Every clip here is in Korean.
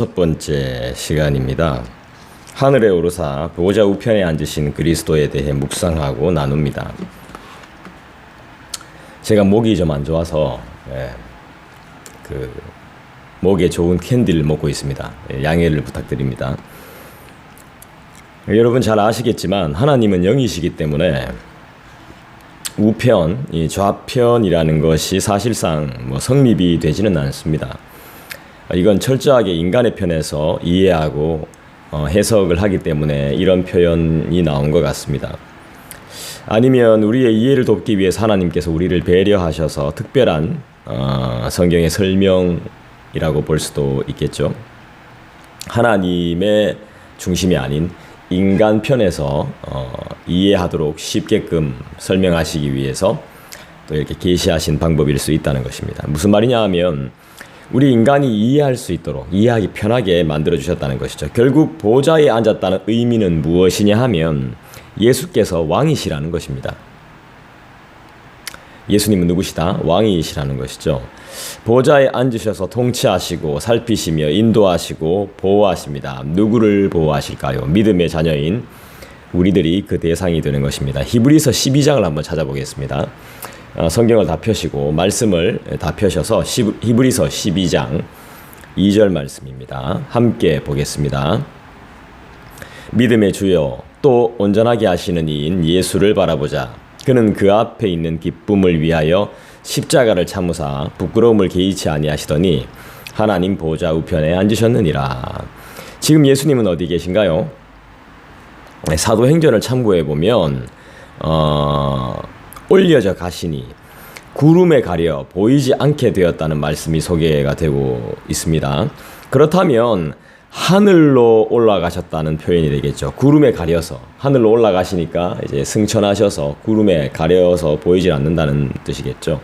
첫 번째 시간입니다. 하늘에 오르사 보좌 우편에 앉으신 그리스도에 대해 묵상하고 나눕니다. 제가 목이 좀 안 좋아서 목에 좋은 캔디를 먹고 있습니다. 양해를 부탁드립니다. 여러분 잘 아시겠지만 하나님은 영이시기 때문에 우편, 이 좌편이라는 것이 사실상 성립이 되지는 않습니다. 이건 철저하게 인간의 편에서 이해하고 해석을 하기 때문에 이런 표현이 나온 것 같습니다. 아니면 우리의 이해를 돕기 위해서 하나님께서 우리를 배려하셔서 특별한 성경의 설명이라고 볼 수도 있겠죠. 하나님의 중심이 아닌 인간 편에서 이해하도록 쉽게끔 설명하시기 위해서 또 이렇게 계시하신 방법일 수 있다는 것입니다. 무슨 말이냐 하면 우리 인간이 이해할 수 있도록 이해하기 편하게 만들어주셨다는 것이죠. 결국 보좌에 앉았다는 의미는 무엇이냐 하면 예수께서 왕이시라는 것입니다. 예수님은 누구시다? 왕이시라는 것이죠. 보좌에 앉으셔서 통치하시고 살피시며 인도하시고 보호하십니다. 누구를 보호하실까요? 믿음의 자녀인 우리들이 그 대상이 되는 것입니다. 히브리서 12장을 한번 찾아보겠습니다. 성경을 다 펴시고 말씀을 다 펴셔서 히브리서 12장 2절 말씀입니다. 함께 보겠습니다. 믿음의 주여 또 온전하게 하시는 이인 예수를 바라보자. 그는 그 앞에 있는 기쁨을 위하여 십자가를 참으사 부끄러움을 개의치 아니하시더니 하나님 보좌 우편에 앉으셨느니라. 지금 예수님은 어디 계신가요? 사도행전을 참고해 보면 올려져 가시니 구름에 가려 보이지 않게 되었다는 말씀이 소개가 되고 있습니다. 그렇다면 하늘로 올라가셨다는 표현이 되겠죠. 구름에 가려서 하늘로 올라가시니까 이제 승천하셔서 구름에 가려서 보이질 않는다는 뜻이겠죠.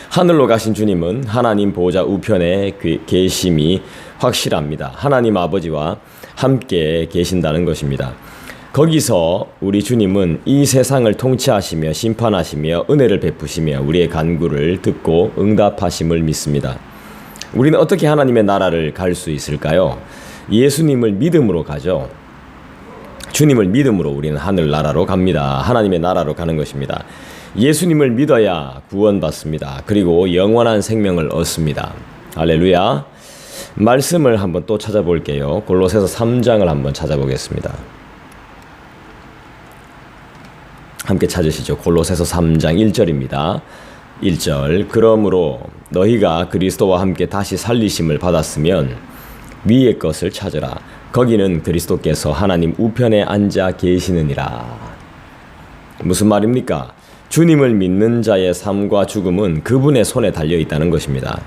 하늘로 가신 주님은 하나님 보좌 우편에 계심이 확실합니다. 하나님 아버지와 함께 계신다는 것입니다. 거기서 우리 주님은 이 세상을 통치하시며 심판하시며 은혜를 베푸시며 우리의 간구를 듣고 응답하심을 믿습니다. 우리는 어떻게 하나님의 나라를 갈 수 있을까요? 예수님을 믿음으로 가죠. 주님을 믿음으로 우리는 하늘나라로 갑니다. 하나님의 나라로 가는 것입니다. 예수님을 믿어야 구원받습니다. 그리고 영원한 생명을 얻습니다. 할렐루야. 말씀을 한번 또 찾아볼게요. 골로새서 3장을 한번 찾아보겠습니다. 함께 찾으시죠. 골로새서 3장 1절입니다. 1절 그러므로 너희가 그리스도와 함께 다시 살리심을 받았으면 위의 것을 찾으라. 거기는 그리스도께서 하나님 우편에 앉아 계시느니라. 무슨 말입니까? 주님을 믿는 자의 삶과 죽음은 그분의 손에 달려있다는 것입니다.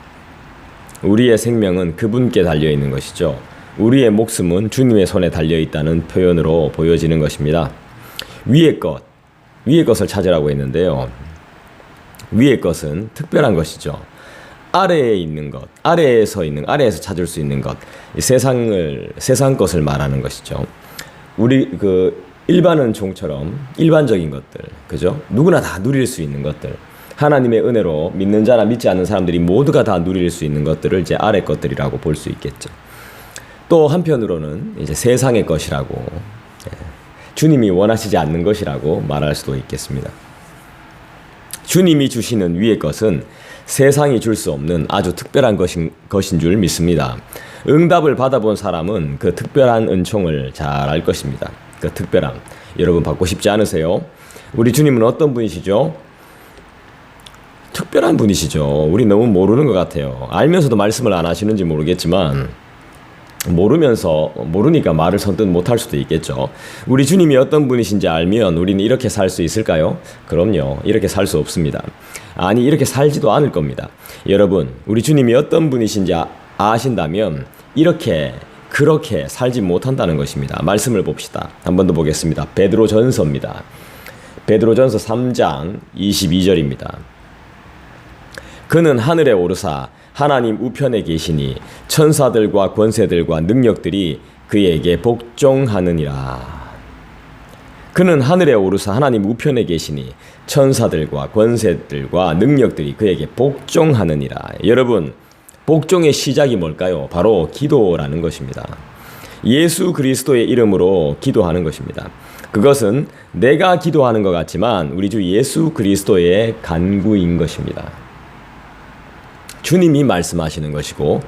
우리의 생명은 그분께 달려있는 것이죠. 우리의 목숨은 주님의 손에 달려있다는 표현으로 보여지는 것입니다. 위의 것을 찾으라고 했는데요. 위의 것은 특별한 것이죠. 아래에 있는 것, 아래에서 찾을 수 있는 것, 세상 것을 말하는 것이죠. 우리 일반은 종처럼 일반적인 것들, 그죠? 누구나 다 누릴 수 있는 것들, 하나님의 은혜로 믿는 자나 믿지 않는 사람들이 모두가 다 누릴 수 있는 것들을 이제 아래 것들이라고 볼 수 있겠죠. 또 한편으로는 이제 세상의 것이라고, 주님이 원하시지 않는 것이라고 말할 수도 있겠습니다. 주님이 주시는 위의 것은 세상이 줄 수 없는 아주 특별한 것인 줄 믿습니다. 응답을 받아본 사람은 그 특별한 은총을 잘 알 것입니다. 그 특별함. 여러분 받고 싶지 않으세요? 우리 주님은 어떤 분이시죠? 특별한 분이시죠. 우리 너무 모르는 것 같아요. 알면서도 말씀을 안 하시는지 모르겠지만 모르니까 말을 선뜻 못할 수도 있겠죠. 우리 주님이 어떤 분이신지 알면 우리는 이렇게 살 수 있을까요? 그럼요. 이렇게 살 수 없습니다. 아니, 이렇게 살지도 않을 겁니다. 여러분, 우리 주님이 어떤 분이신지 아신다면 그렇게 살지 못한다는 것입니다. 말씀을 봅시다. 한 번 더 보겠습니다. 베드로전서입니다. 베드로전서 3장 22절입니다. 그는 하늘에 오르사 하나님 우편에 계시니 천사들과 권세들과 능력들이 그에게 복종하느니라. 그는 하늘에 오르사 하나님 우편에 계시니 천사들과 권세들과 능력들이 그에게 복종하느니라. 여러분, 복종의 시작이 뭘까요? 바로 기도라는 것입니다. 예수 그리스도의 이름으로 기도하는 것입니다. 그것은 내가 기도하는 것 같지만 우리 주 예수 그리스도의 간구인 것입니다. 주님이 말씀하시는 것이고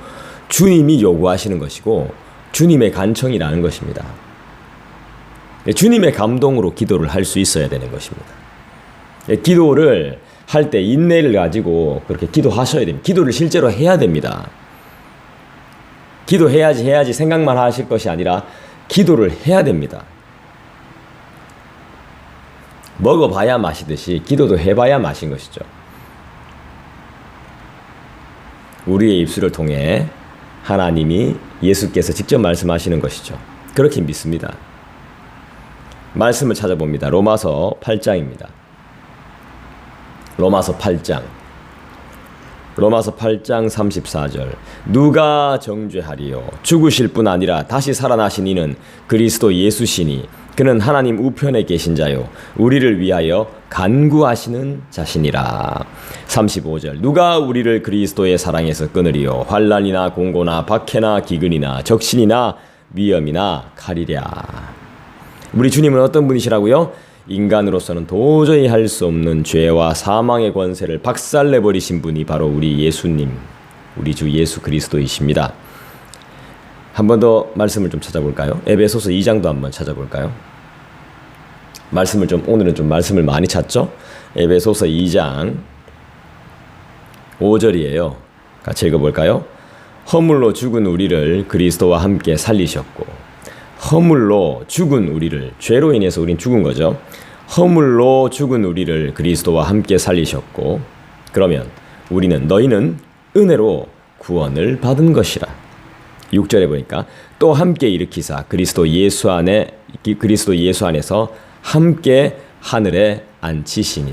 주님이 요구하시는 것이고 주님의 간청이라는 것입니다. 주님의 감동으로 기도를 할 수 있어야 되는 것입니다. 기도를 할 때 인내를 가지고 그렇게 기도하셔야 됩니다. 기도를 실제로 해야 됩니다. 기도해야지 생각만 하실 것이 아니라 기도를 해야 됩니다. 먹어봐야 마시듯이 기도도 해봐야 마신 것이죠. 우리의 입술을 통해 하나님이 예수께서 직접 말씀하시는 것이죠. 그렇게 믿습니다. 말씀을 찾아봅니다. 로마서 8장입니다. 로마서 8장 34절 누가 정죄하리요 죽으실 뿐 아니라 다시 살아나신 이는 그리스도 예수시니 그는 하나님 우편에 계신 자요 우리를 위하여 간구하시는 자시니라. 35절 누가 우리를 그리스도의 사랑에서 끊으리요 환난이나 공고나 박해나 기근이나 적신이나 위험이나 칼이랴. 우리 주님은 어떤 분이시라고요? 인간으로서는 도저히 할 수 없는 죄와 사망의 권세를 박살내버리신 분이 바로 우리 예수님, 우리 주 예수 그리스도이십니다. 한 번 더 말씀을 좀 찾아볼까요? 에베소서 2장도 한번 찾아볼까요? 오늘은 좀 말씀을 많이 찾죠? 에베소서 2장 5절이에요. 같이 읽어볼까요? 허물로 죽은 우리를 그리스도와 함께 살리셨고, 허물로 죽은 우리를, 죄로 인해서 우린 죽은 거죠. 허물로 죽은 우리를 그리스도와 함께 살리셨고, 그러면 너희는 은혜로 구원을 받은 것이라. 6절에 보니까 또 함께 일으키사 그리스도 예수 안에서 함께 하늘에 앉히시니.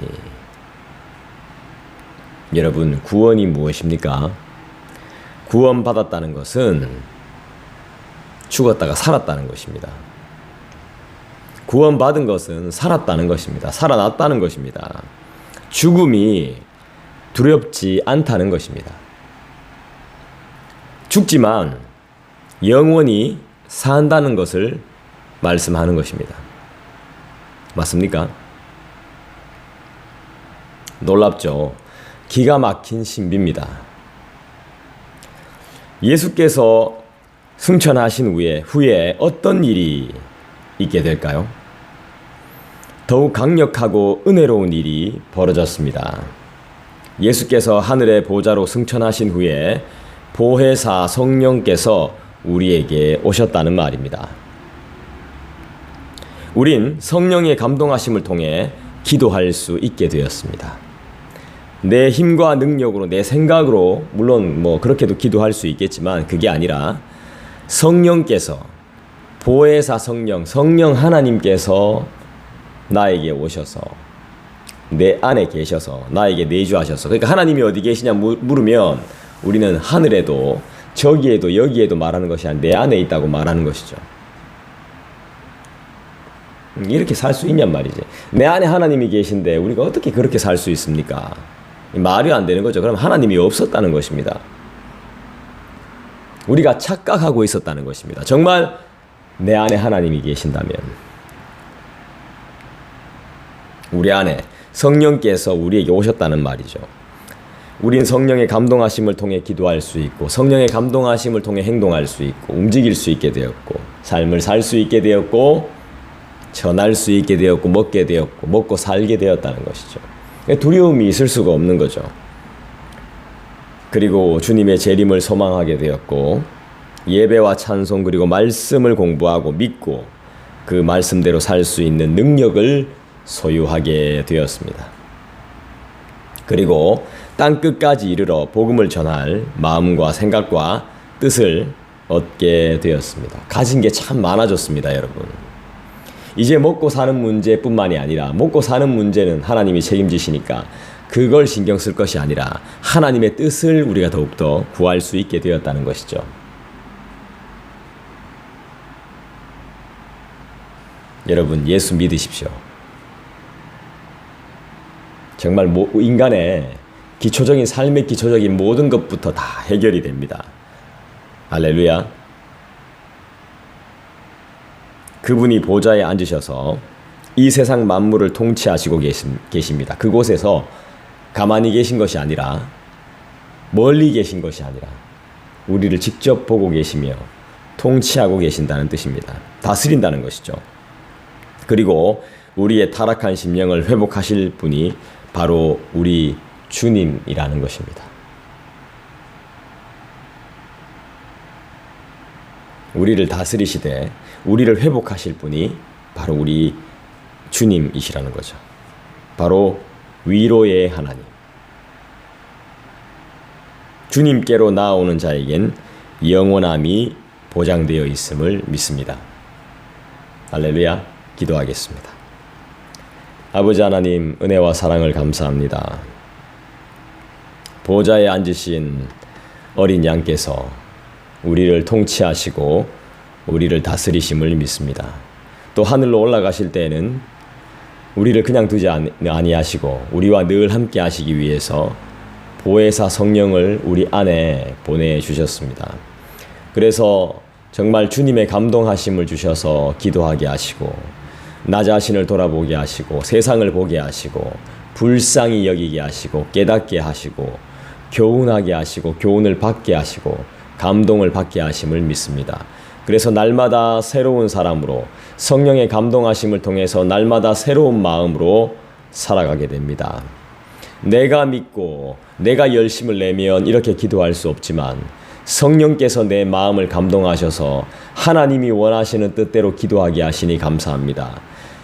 여러분, 구원이 무엇입니까? 구원받았다는 것은 죽었다가 살았다는 것입니다. 구원받은 것은 살았다는 것입니다. 살아났다는 것입니다. 죽음이 두렵지 않다는 것입니다. 죽지만 영원히 산다는 것을 말씀하는 것입니다. 맞습니까? 놀랍죠? 기가 막힌 신비입니다. 예수께서 승천하신 후에 어떤 일이 있게 될까요? 더욱 강력하고 은혜로운 일이 벌어졌습니다. 예수께서 하늘의 보좌로 승천하신 후에 보혜사 성령께서 우리에게 오셨다는 말입니다. 우린 성령의 감동하심을 통해 기도할 수 있게 되었습니다. 내 힘과 능력으로, 내 생각으로, 물론 그렇게도 기도할 수 있겠지만 그게 아니라 성령께서, 보혜사 성령 하나님께서 나에게 오셔서 내 안에 계셔서 나에게 내주하셔서, 그러니까 하나님이 어디 계시냐 물으면 우리는 하늘에도 저기에도 여기에도 말하는 것이 아니라 내 안에 있다고 말하는 것이죠. 이렇게 살 수 있냔 말이지. 내 안에 하나님이 계신데 우리가 어떻게 그렇게 살 수 있습니까? 말이 안 되는 거죠. 그럼 하나님이 없었다는 것입니다. 우리가 착각하고 있었다는 것입니다. 정말 내 안에 하나님이 계신다면, 우리 안에 성령께서 우리에게 오셨다는 말이죠. 우린 성령의 감동하심을 통해 기도할 수 있고, 성령의 감동하심을 통해 행동할 수 있고, 움직일 수 있게 되었고, 삶을 살 수 있게 되었고, 전할 수 있게 되었고, 먹게 되었고, 먹고 살게 되었다는 것이죠. 두려움이 있을 수가 없는 거죠. 그리고 주님의 재림을 소망하게 되었고, 예배와 찬송 그리고 말씀을 공부하고 믿고 그 말씀대로 살 수 있는 능력을 소유하게 되었습니다. 그리고 땅끝까지 이르러 복음을 전할 마음과 생각과 뜻을 얻게 되었습니다. 가진 게 참 많아졌습니다, 여러분. 이제 먹고 사는 문제뿐만이 아니라, 먹고 사는 문제는 하나님이 책임지시니까 그걸 신경 쓸 것이 아니라 하나님의 뜻을 우리가 더욱더 구할 수 있게 되었다는 것이죠. 여러분, 예수 믿으십시오. 정말 인간의 기초적인 삶의 기초적인 모든 것부터 다 해결이 됩니다. 할렐루야. 그분이 보좌에 앉으셔서 이 세상 만물을 통치하시고 계십니다. 그곳에서 가만히 계신 것이 아니라 멀리 계신 것이 아니라 우리를 직접 보고 계시며 통치하고 계신다는 뜻입니다. 다스린다는 것이죠. 그리고 우리의 타락한 심령을 회복하실 분이 바로 우리 주님이라는 것입니다. 우리를 다스리시되 우리를 회복하실 분이 바로 우리 주님이시라는 거죠. 바로 위로의 하나님. 주님께로 나아오는 자에겐 영원함이 보장되어 있음을 믿습니다. 할렐루야. 기도하겠습니다. 아버지 하나님, 은혜와 사랑을 감사합니다. 보좌에 앉으신 어린 양께서 우리를 통치하시고 우리를 다스리심을 믿습니다. 또 하늘로 올라가실 때에는 우리를 그냥 두지 아니하시고 우리와 늘 함께 하시기 위해서 보혜사 성령을 우리 안에 보내주셨습니다. 그래서 정말 주님의 감동하심을 주셔서 기도하게 하시고 나 자신을 돌아보게 하시고 세상을 보게 하시고 불쌍히 여기게 하시고 깨닫게 하시고 교훈하게 하시고 교훈을 받게 하시고 감동을 받게 하심을 믿습니다. 그래서 날마다 새로운 사람으로 성령의 감동하심을 통해서 날마다 새로운 마음으로 살아가게 됩니다. 내가 믿고 내가 열심을 내면 이렇게 기도할 수 없지만 성령께서 내 마음을 감동하셔서 하나님이 원하시는 뜻대로 기도하게 하시니 감사합니다.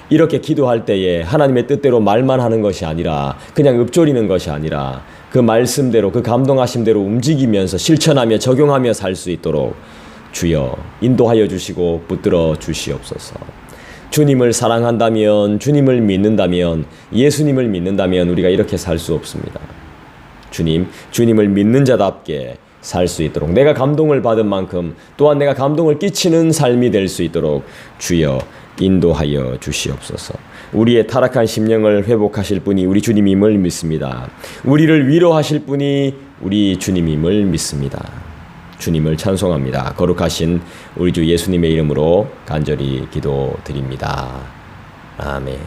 이렇게 기도할 때에 하나님의 뜻대로 말만 하는 것이 아니라 그냥 읊조리는 것이 아니라 그 말씀대로 그 감동하심대로 움직이면서 실천하며 적용하며 살 수 있도록 주여 인도하여 주시고 붙들어 주시옵소서. 주님을 사랑한다면, 주님을 믿는다면, 예수님을 믿는다면 우리가 이렇게 살 수 없습니다. 주님을 믿는 자답게 살 수 있도록 내가 감동을 받은 만큼 또한 내가 감동을 끼치는 삶이 될 수 있도록 주여 인도하여 주시옵소서. 우리의 타락한 심령을 회복하실 분이 우리 주님임을 믿습니다. 우리를 위로하실 분이 우리 주님임을 믿습니다. 주님을 찬송합니다. 거룩하신 우리 주 예수님의 이름으로 간절히 기도드립니다. 아멘.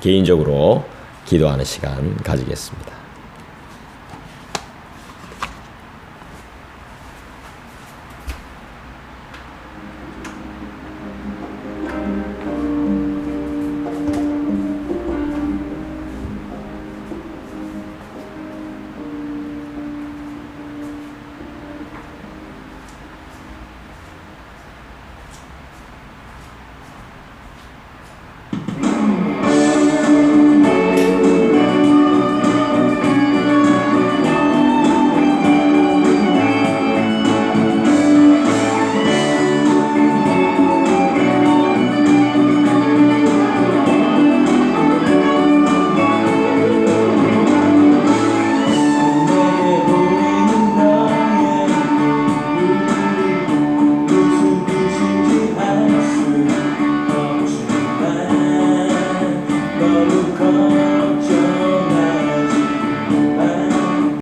개인적으로 기도하는 시간 가지겠습니다.